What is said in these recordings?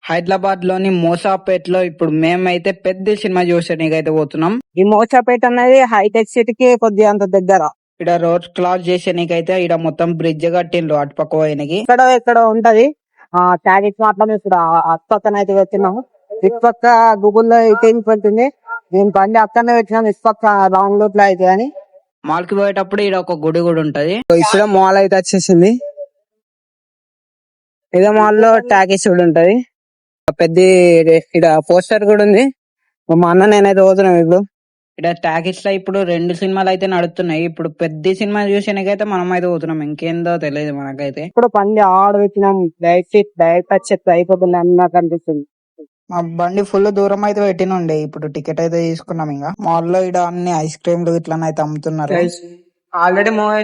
హైదరాబాద్ లోని మోసాపేటలో ఇప్పుడు మేమైతే పెద్ద సినిమా చూసానికి అయితే పోతున్నాం. ఈ మోసాపేట అనేది హైటెక్ సిటీకి కొద్దిగా అంత దగ్గర. ఇక్కడ రోడ్ క్రాస్ చేసేనికి అయితే ఇక్కడ మొత్తం బ్రిడ్జ్ కట్టిండ్రు అటుపక్క పోయినకి. ఇక్కడ ఉంటది ట్యాగిస్ మాత్రం ఇప్పుడు అటుపక్కన అయితే పెట్టినాము. ఇటుపక్క గూగుల్లో అయితే పెట్టింది. నేను బండి అక్కడనే పెట్టినాను. ఇటుపక్క రాంగ్ రూట్ లో అయితే అని మాల్ కి పోయేటప్పుడు ఇక్కడ ఒక గుడి కూడా ఉంటది. ఇక్కడ మాల్ అయితే వచ్చేసింది. ఇదే మాల్ లో ట్యాగిస్ కూడా ఉంటది. పెద్ద ఇక్కడ పోస్టర్ కూడా ఉంది. మా అన్న నేనైతే పోతున్నాం ఇప్పుడు. ఇక్కడ టాకీస్ లో ఇప్పుడు 2 సినిమాలు అయితే నడుస్తున్నాయి. ఇప్పుడు పెద్ద సినిమా చూసానికైతే మనం అయితే పోతున్నాం. ఇంకేందో తెలియదు మనకైతే. ఇప్పుడు బండి ఆడ పెట్టినాం. డైరెక్ట్ వచ్చేది అయిపోతుంది అని నాకు అనిపిస్తుంది. మా బండి ఫుల్ దూరం అయితే పెట్టినుండే. ఇప్పుడు టికెట్ అయితే తీసుకున్నాం. ఇంకా మాల్ లో ఇక్కడ అన్ని ఐస్ క్రీమ్లు ఇట్లనైతే అమ్ముతున్నారు. ఆల్రెడీ మూవీ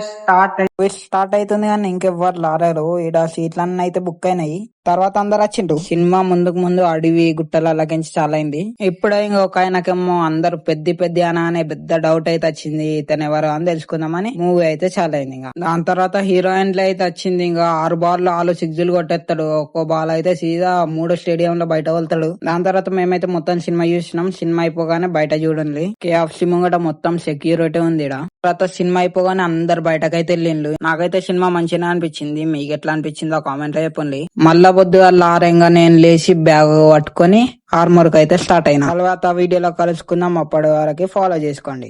స్టార్ట్ అవుతుంది కానీ ఇంకెవ్వరు లారారు. ఈడ సీట్లన్నీ అయితే బుక్ అయినాయి. తర్వాత అందరు వచ్చిండ్రు. సినిమా ముందు అడవి గుట్టలు అలాగించి చాలా అయింది. ఇప్పుడే ఇంకొక ఆయనకేమో అందరు పెద్ద అనే పెద్ద డౌట్ అయితే వచ్చింది. ఇతను ఎవరు అని తెలుసుకుందామని మూవీ అయితే చాలా అయింది. ఇంకా దాని తర్వాత హీరోయిన్లు అయితే వచ్చింది. ఇంకా 6 బాల్ 6 కొట్టేస్తాడు. ఒక్కో బాల్ అయితే సీదా 3 స్టేడియం లో బయట వెళ్తాడు. దాని తర్వాత మేమైతే మొత్తం సినిమా చూసినాం. సినిమా అయిపోగానే బయట చూడండి KFC ముంగట మొత్తం సెక్యూరిటీ ఉంది. తర్వాత సినిమా అయిపోగానే అందరు బయటకైతే వెళ్ళిండ్రు. నాకైతే సినిమా మంచిగా అనిపించింది. మీకు ఎట్లా అనిపించిందో కామెంట్ లో చెప్పండి. మళ్ళా పొద్దు ఆరంగా నేను లేచి బ్యాగ్ పట్టుకొని ఆర్మూర్ కి అయితే స్టార్ట్ అయినా. తర్వాత వీడియోలో కలుసుకుందాం. అప్పటి వరకు ఫాలో చేసుకోండి.